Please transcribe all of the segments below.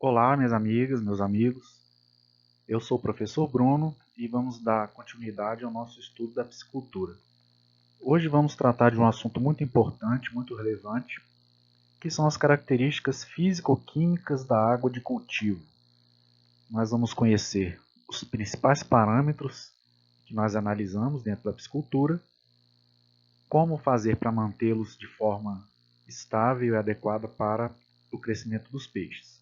Olá, minhas amigas, meus amigos. Eu sou o professor Bruno e vamos dar continuidade ao nosso estudo da piscicultura. Hoje vamos tratar de um assunto muito importante, muito relevante, que são as características físico-químicas da água de cultivo. Nós vamos conhecer os principais parâmetros que nós analisamos dentro da piscicultura, como fazer para mantê-los de forma estável e adequada para o crescimento dos peixes.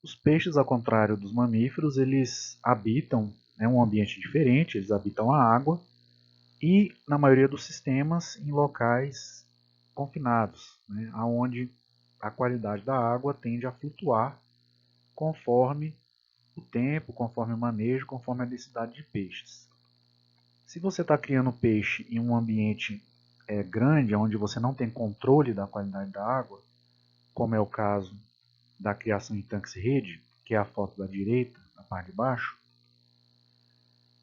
Os peixes, ao contrário dos mamíferos, eles habitam um ambiente diferente, eles habitam a água e, na maioria dos sistemas, em locais confinados, onde a qualidade da água tende a flutuar conforme o tempo, conforme o manejo, conforme a densidade de peixes. Se você está criando peixe em um ambiente grande, onde você não tem controle da qualidade da água, como é o caso da criação em tanques-rede, que é a foto da direita, na parte de baixo,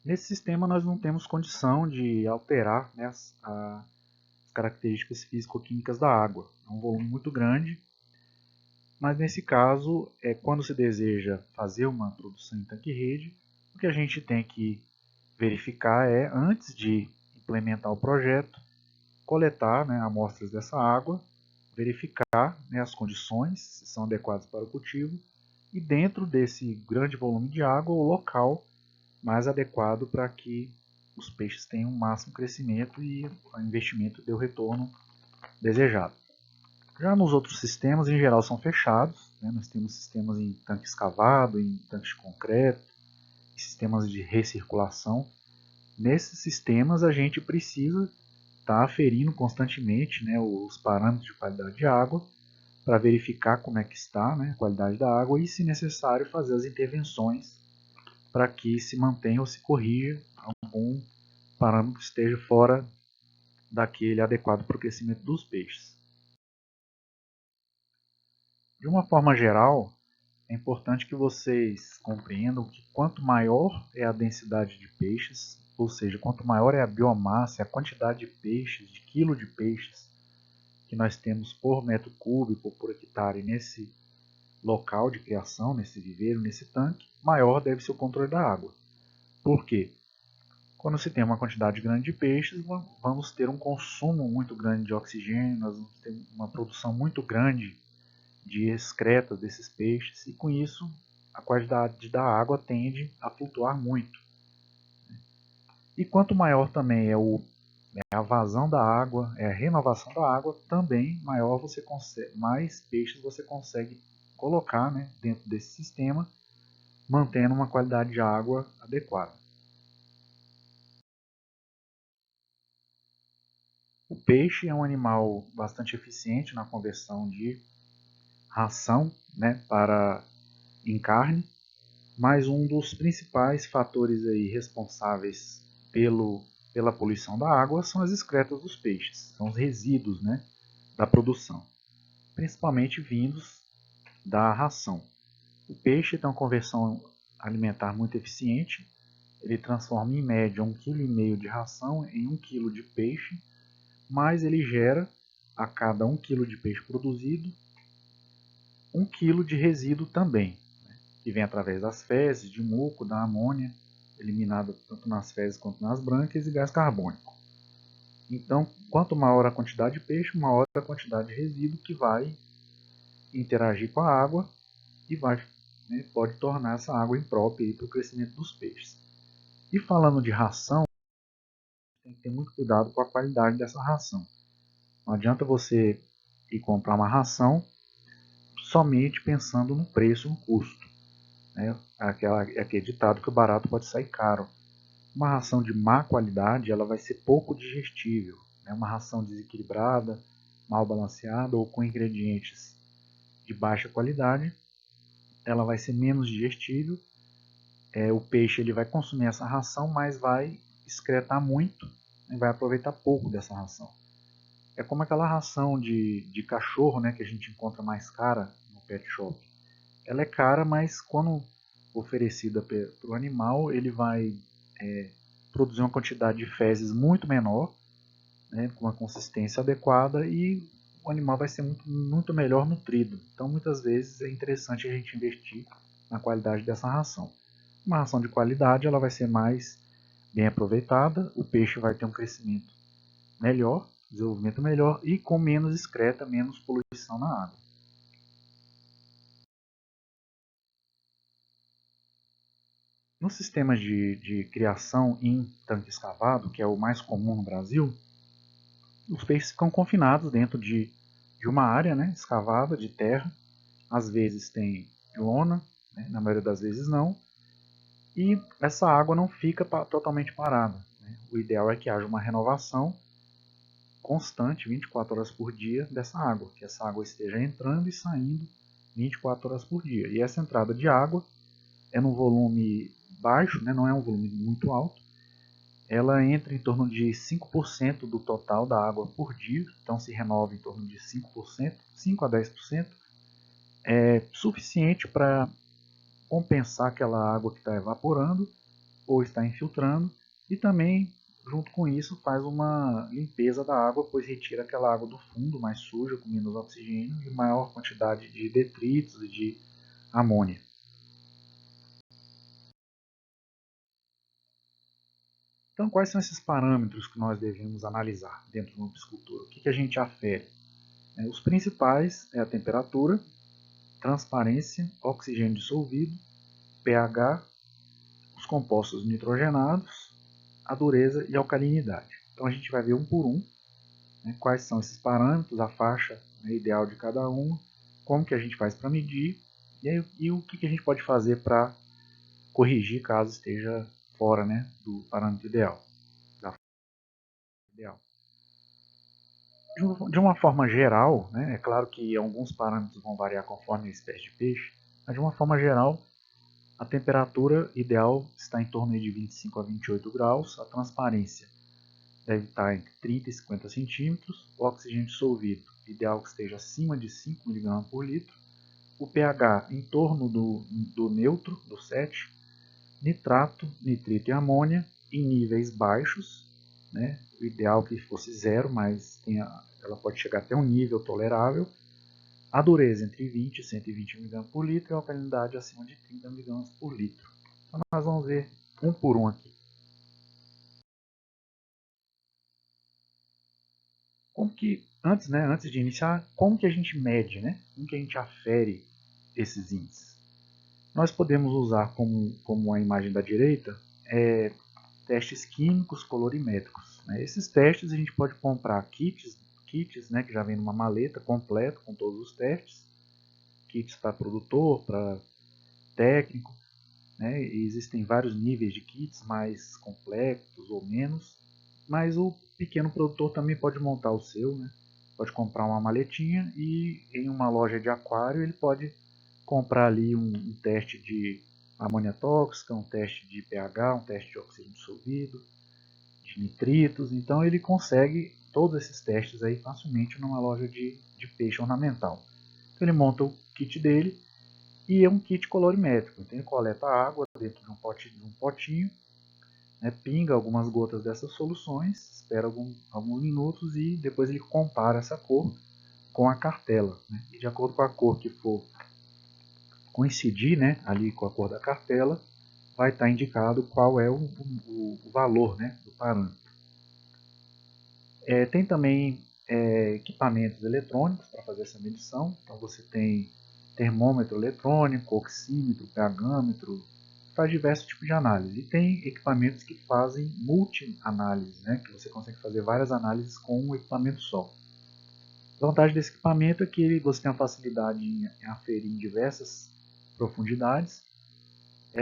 nesse sistema nós não temos condição de alterar as características físico-químicas da água. É um volume muito grande, mas nesse caso, quando se deseja fazer uma produção em tanque-rede, o que a gente tem que verificar é, antes de implementar o projeto, coletar amostras dessa água, verificar as condições, se são adequadas para o cultivo, e dentro desse grande volume de água, o local mais adequado para que os peixes tenham o máximo crescimento e o investimento dê o retorno desejado. Já nos outros sistemas, em geral, são fechados. Nós temos sistemas em tanque escavado, em tanques de concreto, sistemas de recirculação. Nesses sistemas, a gente precisa estar aferindo constantemente os parâmetros de qualidade de água para verificar como é que está a qualidade da água e, se necessário, fazer as intervenções para que se mantenha ou se corrija algum parâmetro que esteja fora daquele adequado para o crescimento dos peixes. De uma forma geral, é importante que vocês compreendam que quanto maior é a densidade de peixes, ou seja, quanto maior é a biomassa, a quantidade de peixes, de quilo de peixes que nós temos por metro cúbico ou por hectare nesse local de criação, nesse viveiro, nesse tanque, maior deve ser o controle da água. Por quê? Quando se tem uma quantidade grande de peixes, vamos ter um consumo muito grande de oxigênio, nós vamos ter uma produção muito grande de excretas desses peixes, e com isso a qualidade da água tende a flutuar muito. E quanto maior também é a vazão da água, a renovação da água, também maior você consegue, mais peixes você consegue colocar dentro desse sistema, mantendo uma qualidade de água adequada. O peixe é um animal bastante eficiente na conversão de ração em carne, mas um dos principais fatores aí responsáveis pela poluição da água são as excretas dos peixes, são os resíduos da produção, principalmente vindos da ração. O peixe tem uma conversão alimentar muito eficiente, ele transforma em média 1,5 kg de ração em 1 kg de peixe, mas ele gera, a cada 1 kg de peixe produzido, 1 kg de resíduo também, que vem através das fezes, de muco, da amônia, eliminada tanto nas fezes quanto nas brânquias, e gás carbônico. Então, quanto maior a quantidade de peixe, maior a quantidade de resíduo que vai interagir com a água e pode tornar essa água imprópria para o crescimento dos peixes. E falando de ração, tem que ter muito cuidado com a qualidade dessa ração. Não adianta você ir comprar uma ração somente pensando no preço, no custo. Aquele ditado que o barato pode sair caro. Uma ração de má qualidade ela vai ser pouco digestível. Uma ração desequilibrada, mal balanceada ou com ingredientes de baixa qualidade, ela vai ser menos digestível. O peixe ele vai consumir essa ração, mas vai excretar muito e vai aproveitar pouco dessa ração. É como aquela ração de cachorro que a gente encontra mais cara no pet shop. Ela é cara, mas quando oferecida para o animal, ele vai produzir uma quantidade de fezes muito menor, com uma consistência adequada, e o animal vai ser muito melhor nutrido. Então, muitas vezes é interessante a gente investir na qualidade dessa ração. Uma ração de qualidade, ela vai ser mais bem aproveitada, o peixe vai ter um crescimento melhor, desenvolvimento melhor e com menos excreta, menos poluição na água. Nos sistemas de criação em tanque escavado, que é o mais comum no Brasil, os peixes ficam confinados dentro de uma área, né, escavada de terra. Às vezes tem lona, né, na maioria das vezes não. E essa água não fica totalmente parada, né? O ideal é que haja uma renovação constante, 24 horas por dia, dessa água. Que essa água esteja entrando e saindo 24 horas por dia. E essa entrada de água é num volume baixo, né, não é um volume muito alto. Ela entra em torno de 5% do total da água por dia, então se renova em torno de 5%, 5 a 10%, é suficiente para compensar aquela água que está evaporando ou está infiltrando, e também, junto com isso, faz uma limpeza da água, pois retira aquela água do fundo mais suja, com menos oxigênio e maior quantidade de detritos e de amônia. Então, quais são esses parâmetros que nós devemos analisar dentro de uma piscicultura? O que a gente afere? Os principais é a temperatura, transparência, oxigênio dissolvido, pH, os compostos nitrogenados, a dureza e a alcalinidade. Então a gente vai ver um por um, né, quais são esses parâmetros, a faixa, né, ideal de cada um, como que a gente faz para medir e o que a gente pode fazer para corrigir caso esteja fora, né, do parâmetro ideal. De uma forma geral, né, é claro que alguns parâmetros vão variar conforme a espécie de peixe, mas de uma forma geral, a temperatura ideal está em torno de 25 a 28 graus, a transparência deve estar entre 30 e 50 centímetros, o oxigênio dissolvido ideal que esteja acima de 5 mg por litro, o pH em torno do neutro, do 7, nitrato, nitrito e amônia em níveis baixos, né? O ideal que fosse zero, mas ela pode chegar até um nível tolerável. A dureza entre 20 e 120 mg por litro e a alcalinidade acima de 30 mg por litro. Então nós vamos ver um por um aqui. Antes de iniciar, como que a gente mede, né? Como que a gente afere esses índices? Nós podemos usar como a imagem da direita, testes químicos colorimétricos. Né? Esses testes a gente pode comprar kits, né, que já vem numa maleta completo com todos os testes, kits para produtor, para técnico, né? E existem vários níveis de kits, mais complexos ou menos, mas o pequeno produtor também pode montar o seu, né? Pode comprar uma maletinha e em uma loja de aquário ele pode comprar ali um teste de amônia tóxica, um teste de pH, um teste de oxigênio dissolvido, de nitritos. Então ele consegue todos esses testes aí facilmente numa loja de peixe ornamental. Então ele monta o kit dele e é um kit colorimétrico. Então ele coleta água dentro de um potinho, né, pinga algumas gotas dessas soluções, espera alguns minutos e depois ele compara essa cor com a cartela. Né? E de acordo com a cor que for coincidir, né, ali com a cor da cartela, vai estar indicado qual é o valor, né, do parâmetro. Tem também equipamentos eletrônicos para fazer essa medição. Então você tem termômetro eletrônico, oxímetro, pHmetro, faz diversos tipos de análise. E tem equipamentos que fazem multi-análise, né, que você consegue fazer várias análises com um equipamento só. A vantagem desse equipamento é que você tem a facilidade em aferir em diversas profundidades.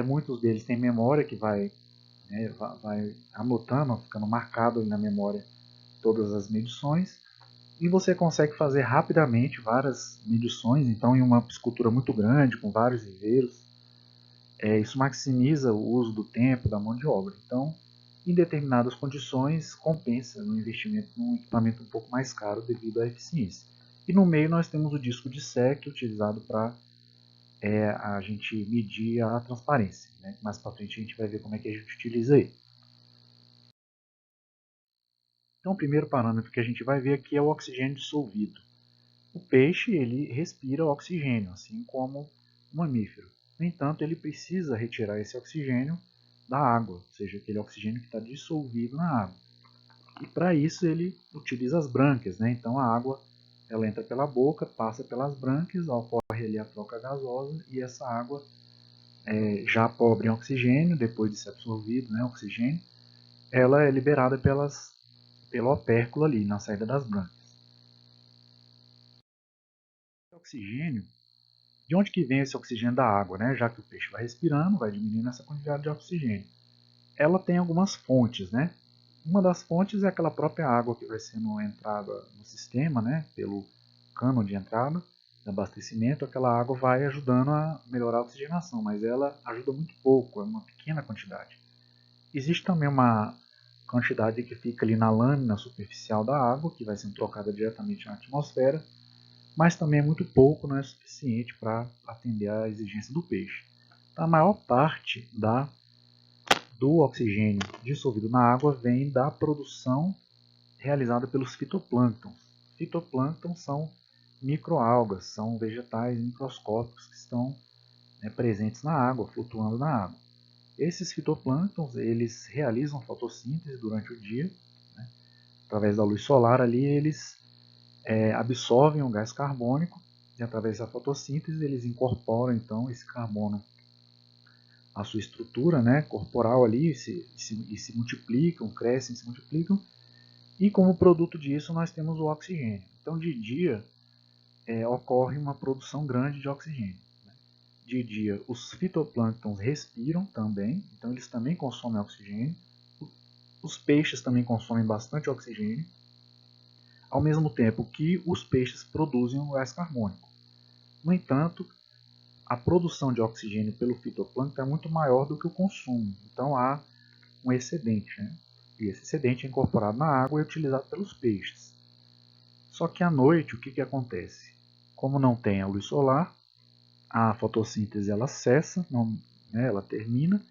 Muitos deles têm memória que vai anotando, ficando marcado na memória todas as medições. E você consegue fazer rapidamente várias medições, então em uma piscicultura muito grande, com vários viveiros, isso maximiza o uso do tempo, da mão de obra. Então, em determinadas condições, compensa no investimento num equipamento um pouco mais caro devido à eficiência. E no meio nós temos o disco de SEC utilizado para a gente medir a transparência. Né? Mais para frente a gente vai ver como é que a gente utiliza ele. Então o primeiro parâmetro que a gente vai ver aqui é o oxigênio dissolvido. O peixe ele respira oxigênio, assim como o mamífero. No entanto, ele precisa retirar esse oxigênio da água, ou seja, aquele oxigênio que está dissolvido na água. E para isso ele utiliza as brânquias, né? Então a água ela entra pela boca, passa pelas brânquias, ocorre ali a troca gasosa e essa água já pobre em oxigênio, depois de ser absorvido, né, oxigênio, ela é liberada pelo opérculo ali na saída das brânquias. O oxigênio, de onde que vem esse oxigênio da água, né? Já que o peixe vai respirando, vai diminuindo essa quantidade de oxigênio. Ela tem algumas fontes, né? Uma das fontes é aquela própria água que vai sendo entrada no sistema, né? Pelo cano de entrada, de abastecimento, aquela água vai ajudando a melhorar a oxigenação, mas ela ajuda muito pouco, é uma pequena quantidade. Existe também uma quantidade que fica ali na lâmina superficial da água, que vai sendo trocada diretamente na atmosfera, mas também é muito pouco, não é suficiente para atender à exigência do peixe. A maior parte do oxigênio dissolvido na água vem da produção realizada pelos fitoplânctons. Fitoplânctons são microalgas, são vegetais microscópicos que estão presentes na água, flutuando na água. Esses fitoplânctons eles realizam fotossíntese durante o dia, né? Através da luz solar ali eles absorvem o gás carbônico e através da fotossíntese eles incorporam então esse carbono à sua estrutura, né, corporal ali e se multiplicam, crescem, se multiplicam e como produto disso nós temos o oxigênio. Então de dia ocorre uma produção grande de oxigênio. De dia os fitoplânctons respiram também, então eles também consomem oxigênio. Os peixes também consomem bastante oxigênio, ao mesmo tempo que os peixes produzem o gás carbônico. No entanto, a produção de oxigênio pelo fitoplâncton é muito maior do que o consumo, então há um excedente, né? E esse excedente é incorporado na água e é utilizado pelos peixes. Só que à noite o que acontece? Como não tem a luz solar, a fotossíntese ela cessa, não, né, ela termina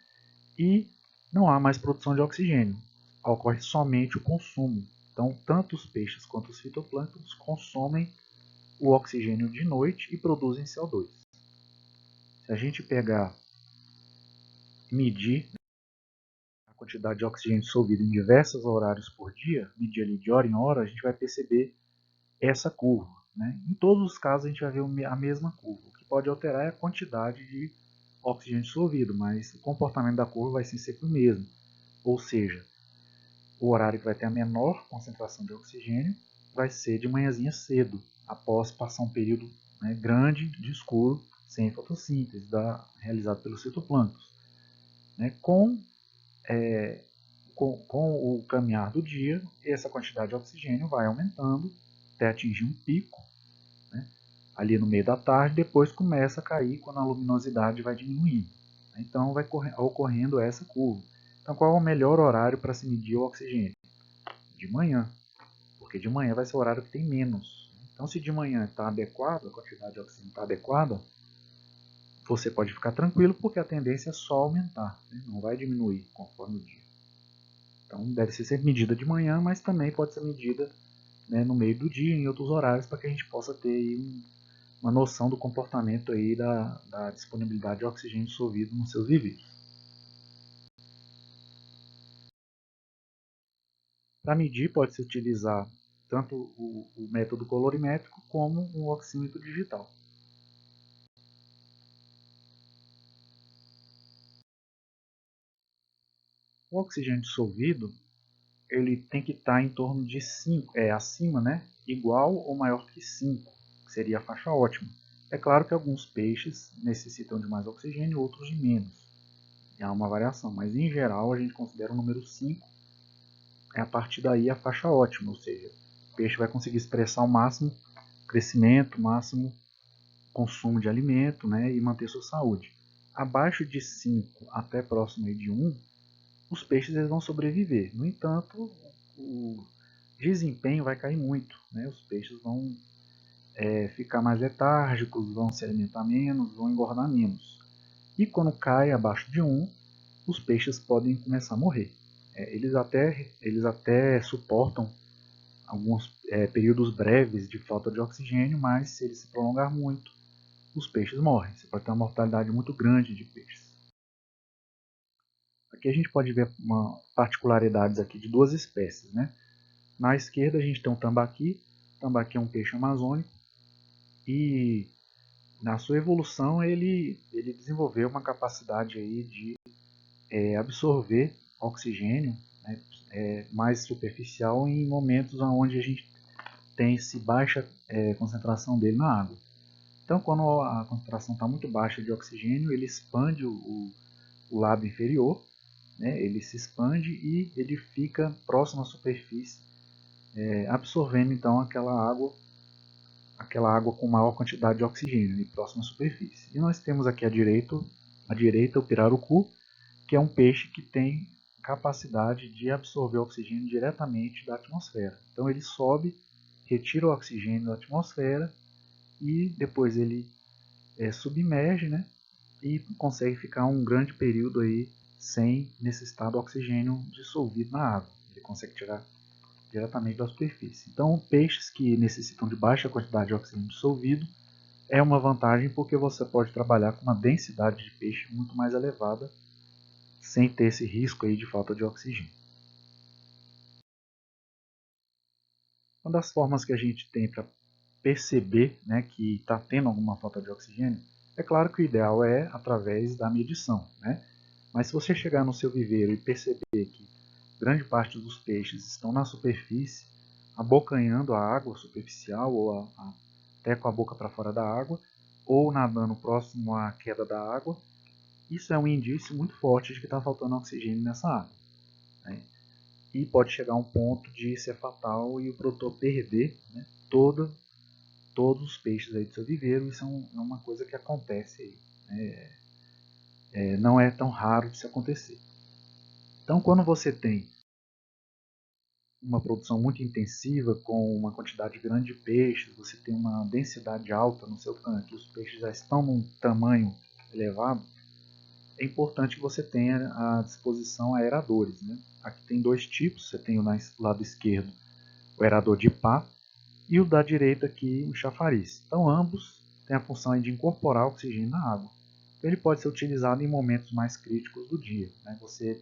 e não há mais produção de oxigênio. Ocorre somente o consumo. Então, tanto os peixes quanto os fitoplânctons consomem o oxigênio de noite e produzem CO2. Se a gente pegar e medir a quantidade de oxigênio dissolvido em diversos horários por dia, medir ali de hora em hora, a gente vai perceber essa curva. Né? Em todos os casos, a gente vai ver a mesma curva. O que pode alterar é a quantidade de oxigênio dissolvido, mas o comportamento da curva vai ser sempre o mesmo. Ou seja, o horário que vai ter a menor concentração de oxigênio vai ser de manhãzinha cedo, após passar um período grande de escuro, sem fotossíntese, realizado pelos fitoplânctons. Né? Com o caminhar do dia, essa quantidade de oxigênio vai aumentando até atingir um pico, né? Ali no meio da tarde, depois começa a cair quando a luminosidade vai diminuindo. Então vai ocorrendo essa curva. Então qual é o melhor horário para se medir o oxigênio? De manhã, porque de manhã vai ser o horário que tem menos. Então se de manhã está adequado, a quantidade de oxigênio está adequada, você pode ficar tranquilo porque a tendência é só aumentar, né? Não vai diminuir conforme o dia. Então deve ser sempre medida de manhã, mas também pode ser medida no meio do dia, em outros horários, para que a gente possa ter aí uma noção do comportamento aí da disponibilidade de oxigênio dissolvido nos seus viveros. Para medir, pode-se utilizar tanto o método colorimétrico como o oxímetro digital. O oxigênio dissolvido ele tem que estar em torno de 5, acima, né? Igual ou maior que 5, que seria a faixa ótima. É claro que alguns peixes necessitam de mais oxigênio, outros de menos. Há uma variação, mas em geral a gente considera o número 5 a partir daí a faixa ótima, ou seja, o peixe vai conseguir expressar o máximo crescimento, o máximo consumo de alimento, né, e manter sua saúde. Abaixo de 5 até próximo de 1, os peixes eles vão sobreviver. No entanto, o desempenho vai cair muito. Né? Os peixes vão ficar mais letárgicos, vão se alimentar menos, vão engordar menos. E quando cai abaixo de 1, os peixes podem começar a morrer. Eles até suportam alguns períodos breves de falta de oxigênio, mas se ele se prolongar muito, os peixes morrem. Você pode ter uma mortalidade muito grande de peixes. Aqui a gente pode ver uma particularidades aqui de duas espécies, né? Na esquerda a gente tem o tambaqui. O tambaqui é um peixe amazônico e na sua evolução ele desenvolveu uma capacidade aí de absorver oxigênio, né, mais superficial em momentos onde a gente tem baixa concentração dele na água. Então, quando a concentração está muito baixa de oxigênio, ele expande o lábio inferior, né, ele se expande e ele fica próximo à superfície, absorvendo então aquela água com maior quantidade de oxigênio próximo à superfície. E nós temos aqui à direita o pirarucu, que é um peixe que tem capacidade de absorver oxigênio diretamente da atmosfera. Então ele sobe, retira o oxigênio da atmosfera e depois ele submerge, né, e consegue ficar um grande período aí sem necessitar do oxigênio dissolvido na água. Ele consegue tirar diretamente da superfície. Então, peixes que necessitam de baixa quantidade de oxigênio dissolvido é uma vantagem porque você pode trabalhar com uma densidade de peixe muito mais elevada sem ter esse risco aí de falta de oxigênio. Uma das formas que a gente tem para perceber, né, que está tendo alguma falta de oxigênio, é claro que o ideal é através da medição, né? Mas se você chegar no seu viveiro e perceber que grande parte dos peixes estão na superfície, abocanhando a água superficial ou até com a boca para fora da água, ou nadando próximo à queda da água, isso é um indício muito forte de que está faltando oxigênio nessa água, né? E pode chegar a um ponto de ser fatal e o produtor perder, né, todos os peixes aí do seu viveiro. Isso é uma coisa que acontece aí, né? Não é tão raro de se acontecer. Então, quando você tem uma produção muito intensiva, com uma quantidade grande de peixes, você tem uma densidade alta no seu tanque, os peixes já estão num tamanho elevado, é importante que você tenha à disposição aeradores, né? Aqui tem dois tipos, você tem o lado esquerdo o aerador de pá e o da direita aqui o chafariz. Então ambos têm a função de incorporar oxigênio na água. Então, ele pode ser utilizado em momentos mais críticos do dia, né? Você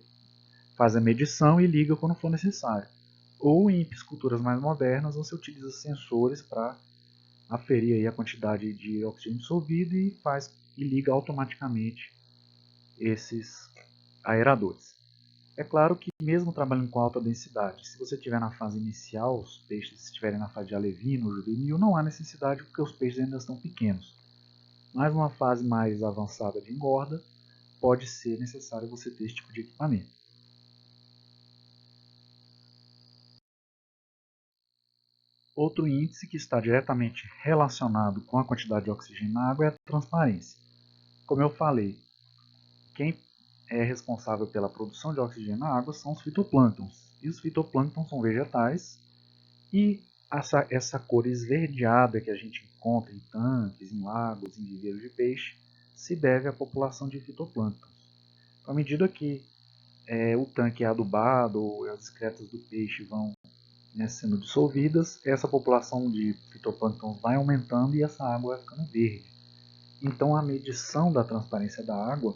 faz a medição e liga quando for necessário. Ou em pisciculturas mais modernas você utiliza sensores para aferir aí a quantidade de oxigênio dissolvido e liga automaticamente esses aeradores. É claro que mesmo trabalhando com alta densidade, se você estiver na fase inicial, os peixes estiverem na fase de alevino, juvenil, não há necessidade porque os peixes ainda estão pequenos. Mas numa fase mais avançada de engorda, pode ser necessário você ter esse tipo de equipamento. Outro índice que está diretamente relacionado com a quantidade de oxigênio na água é a transparência. Como eu falei, quem é responsável pela produção de oxigênio na água são os fitoplânctons. E os fitoplânctons são vegetais e essa cor esverdeada que a gente encontra em tanques, em lagos, em viveiros de peixe, se deve à população de fitoplânctons. Então, à medida que o tanque é adubado ou as excretas do peixe vão, né, sendo dissolvidas, essa população de fitoplânctons vai aumentando e essa água vai ficando verde. Então a medição da transparência da água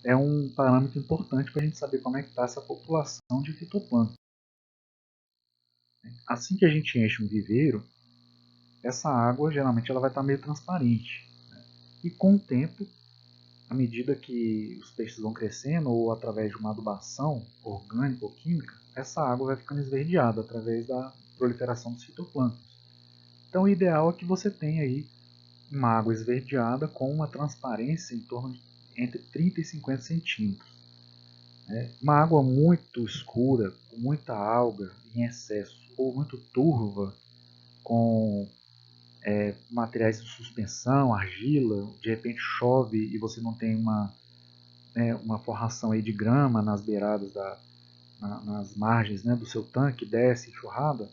é um parâmetro importante para a gente saber como é que está essa população de fitoplâncton. Assim que a gente enche um viveiro, essa água geralmente ela vai estar meio transparente, né? E com o tempo, à medida que os peixes vão crescendo ou através de uma adubação orgânica ou química, essa água vai ficando esverdeada através da proliferação dos fitoplânctons. Então o ideal é que você tenha aí uma água esverdeada com uma transparência em torno de entre 30 e 50 centímetros. Uma água muito escura, com muita alga em excesso, ou muito turva, com materiais de suspensão, argila, de repente chove e você não tem uma forração aí de grama nas beiradas, nas margens, né, do seu tanque, desce enxurrada,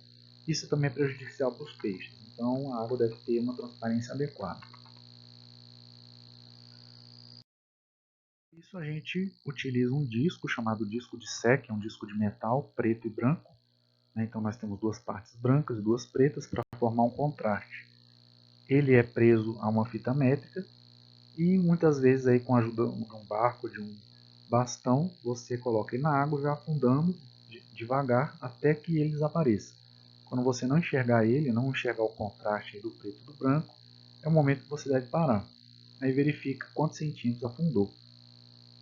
isso também é prejudicial para os peixes. Então a água deve ter uma transparência adequada. Isso a gente utiliza um disco chamado disco de SEC, é um disco de metal preto e branco, né? Então nós temos duas partes brancas e duas pretas para formar um contraste. Ele é preso a uma fita métrica e muitas vezes aí com a ajuda de um barco, de um bastão, você coloca ele na água, já afundando devagar até que ele desapareça. Quando você não enxergar ele, não enxergar o contraste do preto e do branco, é o momento que você deve parar. Aí verifica quantos centímetros afundou.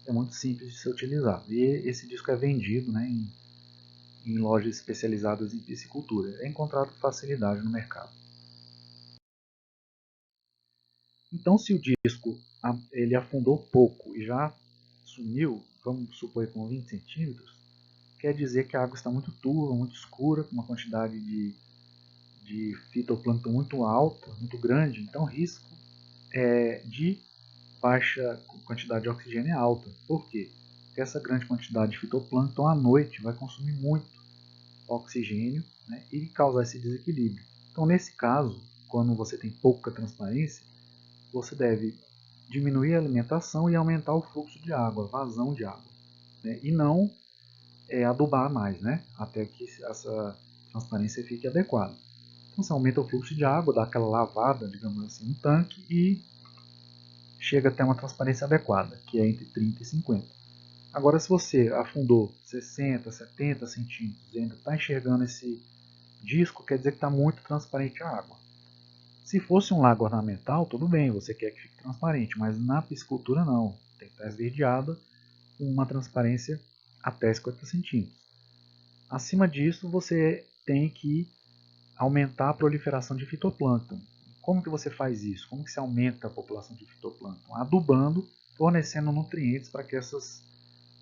É muito simples de ser utilizado. E esse disco é vendido, né, em lojas especializadas em piscicultura. É encontrado com facilidade no mercado. Então, se o disco ele afundou pouco e já sumiu, vamos supor com 20 centímetros, quer dizer que a água está muito turva, muito escura, com uma quantidade de fitoplâncton muito alta, muito grande. Então, o risco de baixa quantidade de oxigênio é alta. Por quê? Porque essa grande quantidade de fitoplâncton à noite vai consumir muito oxigênio, né, e causar esse desequilíbrio. Então, nesse caso, quando você tem pouca transparência, você deve diminuir a alimentação e aumentar o fluxo de água, vazão de água, né, e não adubar mais, né, até que essa transparência fique adequada. Então, você aumenta o fluxo de água, dá aquela lavada, digamos assim, no tanque e chega até uma transparência adequada, que é entre 30 e 50. Agora, se você afundou 60, 70 centímetros e ainda está enxergando esse disco, quer dizer que está muito transparente a água. Se fosse um lago ornamental, tudo bem, você quer que fique transparente, mas na piscicultura não. Tem que estar esverdeada com uma transparência até 50 centímetros. Acima disso, você tem que aumentar a proliferação de fitoplâncton. Como que você faz isso? Como que você aumenta a população de fitoplâncton? Adubando, fornecendo nutrientes para que essas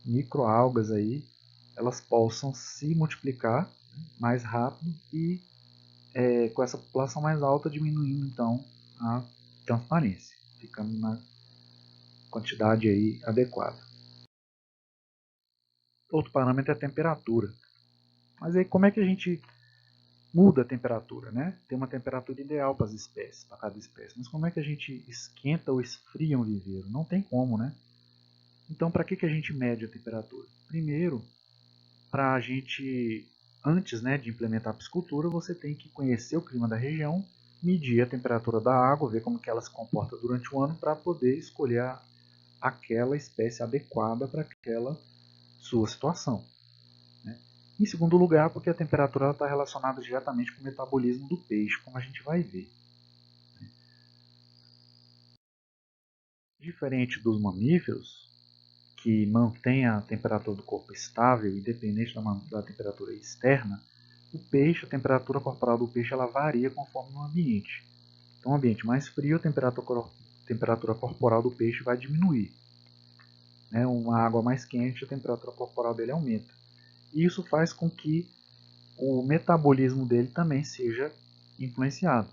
microalgas aí elas possam se multiplicar mais rápido e com essa população mais alta diminuindo então a transparência, ficando na quantidade aí adequada. Outro parâmetro é a temperatura. Mas aí como é que a gente muda a temperatura, né? Tem uma temperatura ideal para as espécies, para cada espécie. Mas como é que a gente esquenta ou esfria um viveiro? Não tem como, né? Então, para que a gente mede a temperatura? Primeiro, para a gente, antes, né, de implementar a piscicultura, você tem que conhecer o clima da região, medir a temperatura da água, ver como que ela se comporta durante o ano para poder escolher aquela espécie adequada para aquela sua situação. Né? Em segundo lugar, porque a temperatura está relacionada diretamente com o metabolismo do peixe, como a gente vai ver. Diferente dos mamíferos, que mantém a temperatura do corpo estável, independente da temperatura externa, o peixe, a temperatura corporal do peixe, ela varia conforme o ambiente. Então, um ambiente mais frio, a temperatura corporal do peixe vai diminuir. Né? Uma água mais quente, a temperatura corporal dele aumenta. E isso faz com que o metabolismo dele também seja influenciado.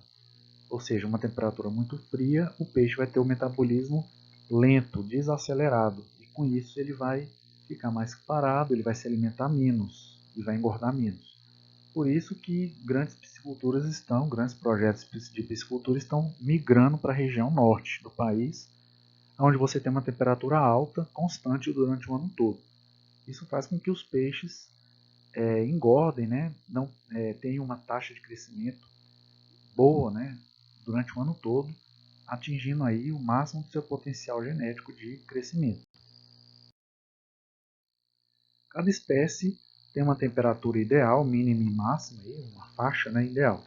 Ou seja, uma temperatura muito fria, o peixe vai ter o metabolismo lento, desacelerado. E com isso ele vai ficar mais parado, ele vai se alimentar menos e vai engordar menos. Por isso que grandes grandes projetos de piscicultura estão migrando para a região norte do país, onde você tem uma temperatura alta, constante durante o ano todo. Isso faz com que os peixes engordem, né? Não tenham uma taxa de crescimento boa, né? Durante o ano todo, atingindo aí o máximo do seu potencial genético de crescimento. Cada espécie tem uma temperatura ideal, mínima e máxima, uma faixa, né, ideal.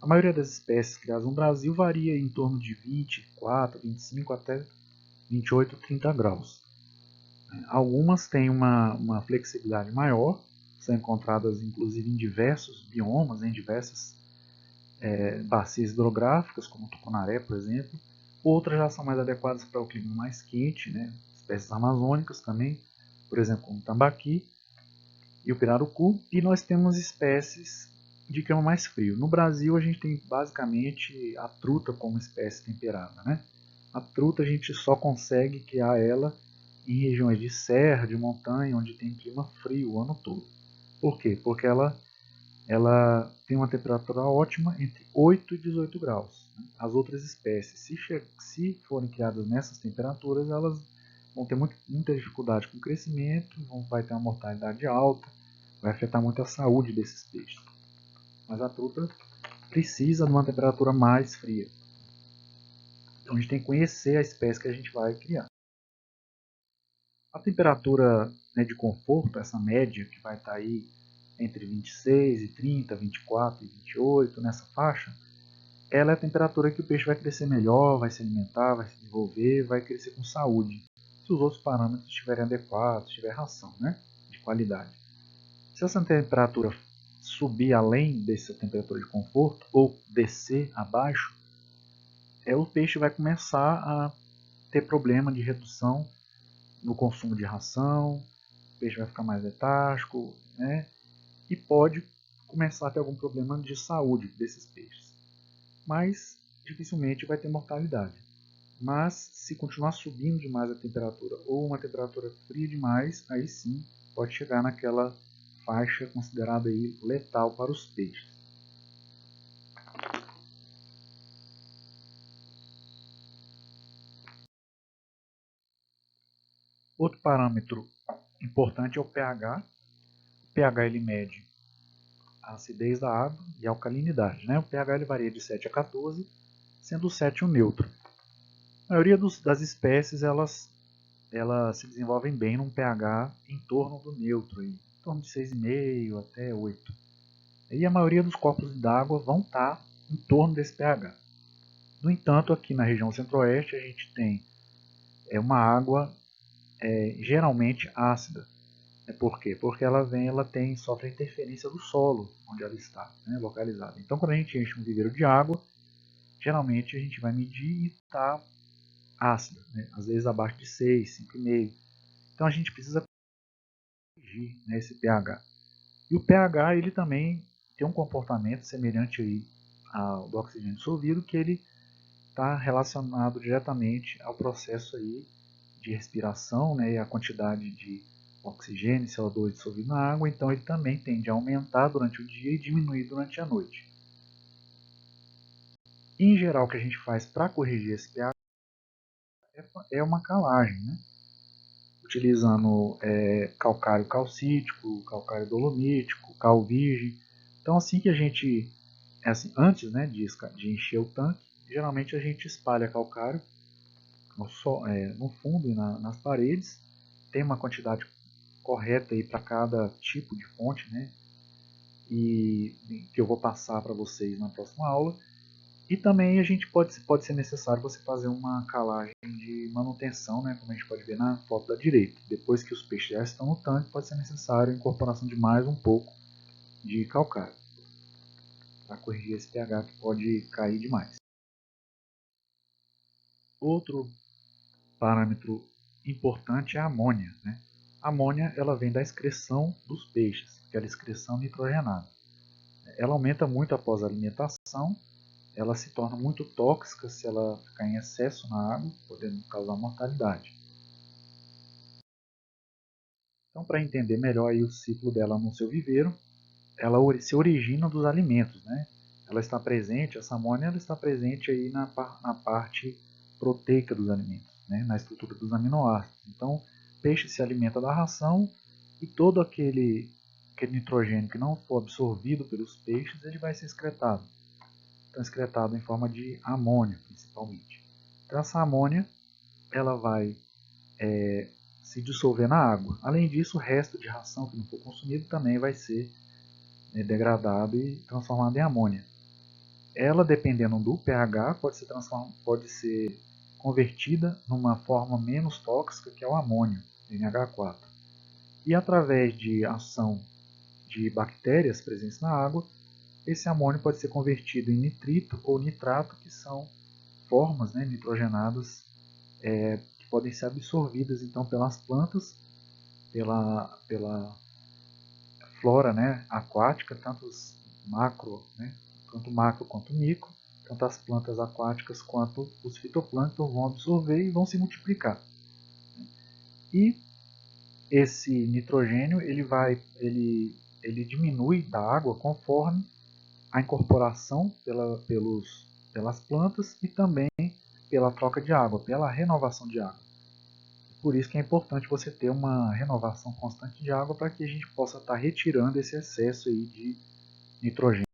A maioria das espécies criadas no Brasil varia em torno de 24, 25 até 28, 30 graus. Algumas têm uma flexibilidade maior, são encontradas inclusive em diversos biomas, em diversas bacias hidrográficas, como o tucunaré, por exemplo. Outras já são mais adequadas para o clima mais quente, né? Espécies amazônicas também, por exemplo, como o tambaqui e o pirarucu. E nós temos espécies de clima mais frio. No Brasil, a gente tem basicamente a truta como espécie temperada, né? A truta a gente só consegue criar ela em regiões de serra, de montanha, onde tem clima frio o ano todo. Por quê? Porque ela tem uma temperatura ótima entre 8 e 18 graus. As outras espécies, se forem criadas nessas temperaturas, elas vão ter muita dificuldade com o crescimento, vai ter uma mortalidade alta, vai afetar muito a saúde desses peixes. Mas a truta precisa de uma temperatura mais fria. Então a gente tem que conhecer a espécie que a gente vai criar. A temperatura, né, de conforto, essa média que vai estar aí entre 26 e 30, 24 e 28, nessa faixa, ela é a temperatura que o peixe vai crescer melhor, vai se alimentar, vai se desenvolver, vai crescer com saúde, se os outros parâmetros estiverem adequados, se tiver ração, né, de qualidade. Se essa temperatura subir além dessa temperatura de conforto ou descer abaixo, o peixe vai começar a ter problema de redução no consumo de ração, o peixe vai ficar mais letárgico, né, e pode começar a ter algum problema de saúde desses peixes. Mas dificilmente vai ter mortalidade. Mas se continuar subindo demais a temperatura ou uma temperatura fria demais, aí sim pode chegar naquela faixa considerada aí letal para os peixes. Outro parâmetro importante é o pH. O pH ele mede a acidez da água e a alcalinidade, né? O pH ele varia de 7 a 14, sendo o 7 o neutro. A maioria das espécies elas se desenvolvem bem num pH em torno do neutro, em torno de 6,5 até 8. E a maioria dos corpos d'água vão estar em torno desse pH. No entanto, aqui na região centro-oeste a gente tem uma água geralmente ácida. Por quê? Porque ela sofre a interferência do solo onde ela está, né, localizada. Então, quando a gente enche um viveiro de água, geralmente a gente vai medir e está ácida, né, às vezes abaixo de 6, 5,5. Então a gente precisa corrigir, né, esse pH. E o pH ele também tem um comportamento semelhante aí ao do oxigênio dissolvido, que ele está relacionado diretamente ao processo aí de respiração, né, e a quantidade de oxigênio e CO2 dissolvido na água, então ele também tende a aumentar durante o dia e diminuir durante a noite. Em geral, o que a gente faz para corrigir esse pH é uma calagem, né? Utilizando calcário calcítico, calcário dolomítico, cal virgem. Então, assim que a gente, antes, né, de encher o tanque, geralmente a gente espalha calcário no fundo e nas paredes. Tem uma quantidade correta para cada tipo de fonte, né, e que eu vou passar para vocês na próxima aula. E também a gente pode ser necessário você fazer uma calagem de manutenção, né, como a gente pode ver na foto da direita. Depois que os peixes já estão no tanque, pode ser necessário a incorporação de mais um pouco de calcário para corrigir esse pH que pode cair demais. Outro parâmetro importante é a amônia, né? A amônia ela vem da excreção dos peixes, aquela excreção nitrogenada. Ela aumenta muito após a alimentação, ela se torna muito tóxica se ela ficar em excesso na água, podendo causar mortalidade. Então, para entender melhor aí o ciclo dela no seu viveiro, ela se origina dos alimentos, né? Ela está presente, essa amônia ela está presente aí na parte proteica dos alimentos, né? Na estrutura dos aminoácidos. Então, o peixe se alimenta da ração e todo aquele nitrogênio que não for absorvido pelos peixes, ele vai ser excretado. Então, excretado em forma de amônia, principalmente. Então, essa amônia ela vai se dissolver na água. Além disso, o resto de ração que não for consumido também vai ser degradado e transformado em amônia. Ela, dependendo do pH, pode ser convertida numa forma menos tóxica, que é o amônio, NH4. E através de ação de bactérias presentes na água, esse amônio pode ser convertido em nitrito ou nitrato, que são formas, né, nitrogenadas que podem ser absorvidas então pelas plantas, pela flora, né, aquática, tanto macro quanto micro, tanto as plantas aquáticas quanto os fitoplâncton vão absorver e vão se multiplicar. E esse nitrogênio ele diminui da água conforme a incorporação pelas plantas e também pela troca de água, pela renovação de água. Por isso que é importante você ter uma renovação constante de água para que a gente possa estar retirando esse excesso aí de nitrogênio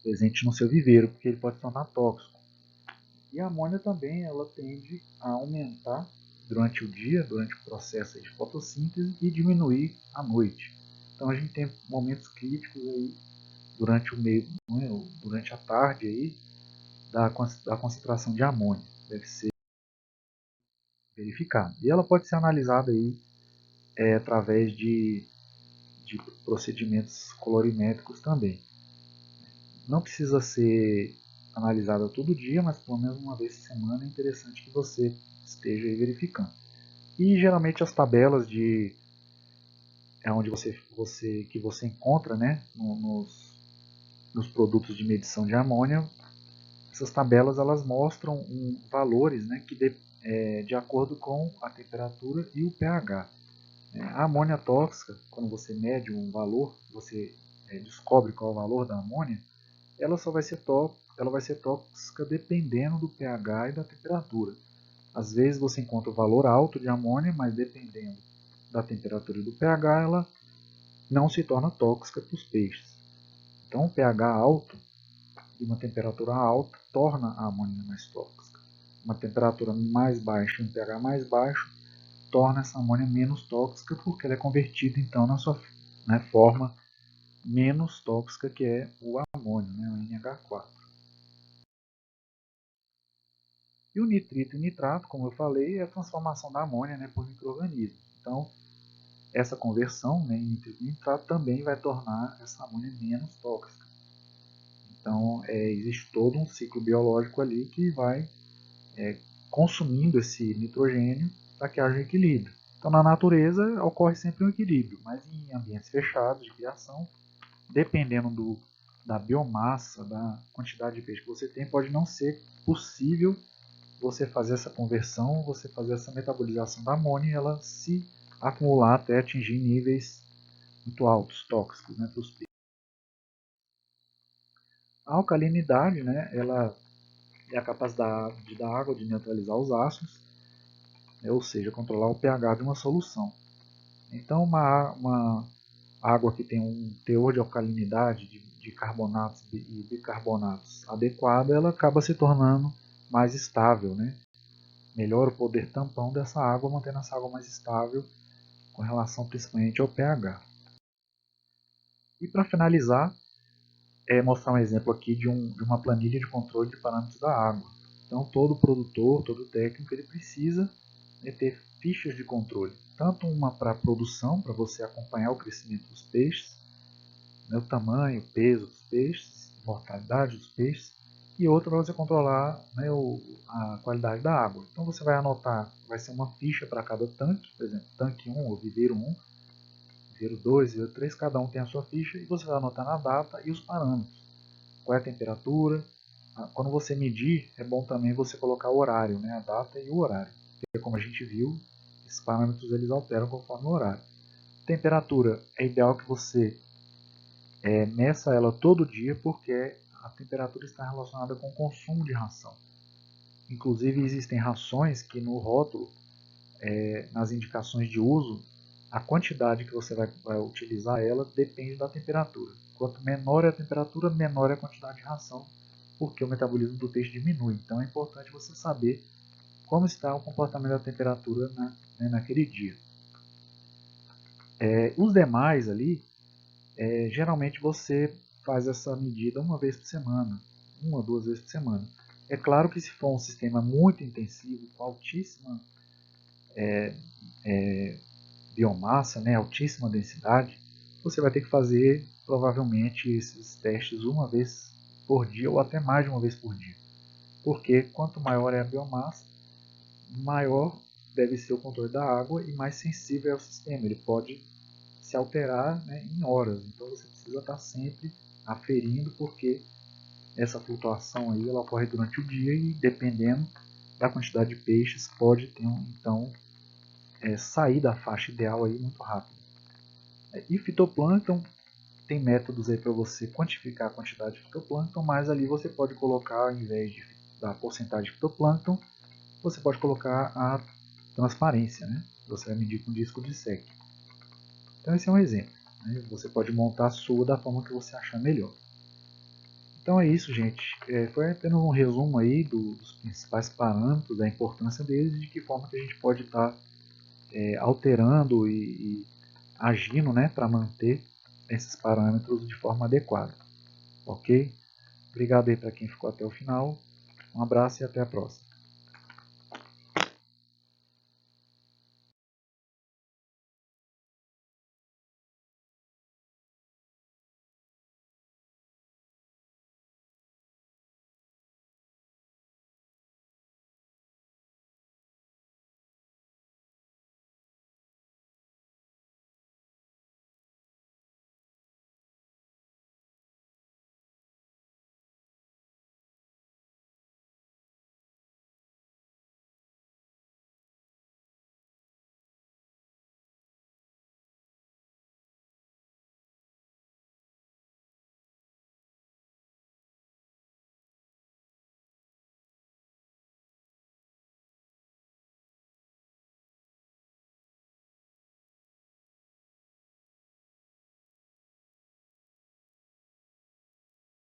presente no seu viveiro, porque ele pode se tornar tóxico. E a amônia também ela tende a aumentar durante o dia, durante o processo de fotossíntese e diminuir à noite. Então a gente tem momentos críticos aí durante o meio, durante a tarde aí da concentração de amônia. Deve ser verificada. E ela pode ser analisada aí através de procedimentos colorimétricos também. Não precisa ser analisada todo dia, mas pelo menos uma vez por semana é interessante que você esteja aí verificando. E geralmente as tabelas é onde que você encontra, né, nos produtos de medição de amônia, essas tabelas elas mostram valores, né, de acordo com a temperatura e o pH. A amônia tóxica, quando você mede um valor, você descobre qual é o valor da amônia, ela vai ser tóxica dependendo do pH e da temperatura. Às vezes você encontra o valor alto de amônia, mas dependendo da temperatura e do pH, ela não se torna tóxica para os peixes. Então, um pH alto e uma temperatura alta torna a amônia mais tóxica. Uma temperatura mais baixa e um pH mais baixo torna essa amônia menos tóxica, porque ela é convertida então na sua forma menos tóxica, que é o amônio, né, o NH4. E o nitrito e o nitrato, como eu falei, é a transformação da amônia, né, por micro-organismos. Então, essa conversão, né, em nitrito e nitrato também vai tornar essa amônia menos tóxica. Então, existe todo um ciclo biológico ali que vai consumindo esse nitrogênio para que haja equilíbrio. Então, na natureza, ocorre sempre um equilíbrio, mas em ambientes fechados de criação, dependendo da biomassa, da quantidade de peixe que você tem, pode não ser possível você fazer essa conversão, você fazer essa metabolização da amônia e ela se acumular até atingir níveis muito altos, tóxicos, né, para os peixes. A alcalinidade, né, ela é a capacidade da água de neutralizar os ácidos, né, ou seja, controlar o pH de uma solução. Então, uma água que tem um teor de alcalinidade de carbonatos e bicarbonatos adequado, ela acaba se tornando mais estável, né? Melhora o poder tampão dessa água, mantendo essa água mais estável com relação principalmente ao pH. E para finalizar, mostrar um exemplo aqui de uma planilha de controle de parâmetros da água. Então, todo produtor, todo técnico, ele precisa ter fichas de controle. Tanto uma para produção, para você acompanhar o crescimento dos peixes, né, o tamanho, o peso dos peixes, a mortalidade dos peixes, e outra para você controlar, né, a qualidade da água. Então você vai anotar, vai ser uma ficha para cada tanque, por exemplo, tanque 1 ou viveiro 1, viveiro 2, viveiro 3, cada um tem a sua ficha, e você vai anotar na data e os parâmetros. Qual é a temperatura? Quando você medir, é bom também você colocar o horário, né, a data e o horário. Porque como a gente viu, esses parâmetros eles alteram conforme o horário. Temperatura, é ideal que você meça ela todo dia, porque a temperatura está relacionada com o consumo de ração. Inclusive existem rações que no rótulo, nas indicações de uso, a quantidade que você vai utilizar ela depende da temperatura. Quanto menor é a temperatura, menor é a quantidade de ração, porque o metabolismo do peixe diminui. Então é importante você saber como está o comportamento da temperatura naquele dia. Os demais ali, geralmente você faz essa medida uma vez por semana, uma ou duas vezes por semana. É claro que se for um sistema muito intensivo, com altíssima biomassa, né, altíssima densidade, você vai ter que fazer provavelmente esses testes uma vez por dia ou até mais de uma vez por dia. Porque quanto maior é a biomassa, maior deve ser o controle da água e mais sensível é o sistema. Ele pode se alterar, né, em horas. Então você precisa estar sempre aferindo, porque essa flutuação aí ela ocorre durante o dia e dependendo da quantidade de peixes pode ter então sair da faixa ideal aí muito rápido. E fitoplâncton, tem métodos aí para você quantificar a quantidade de fitoplâncton, mas ali você pode colocar, ao invés da porcentagem de fitoplâncton, Você pode colocar a transparência, né? Você vai medir com disco de SEC. Então esse é um exemplo, né? Você pode montar a sua da forma que você achar melhor. Então é isso, gente. Foi apenas um resumo aí dos principais parâmetros, da importância deles e de que forma que a gente pode estar alterando e agindo, né, para manter esses parâmetros de forma adequada. Ok? Obrigado aí para quem ficou até o final. Um abraço e até a próxima.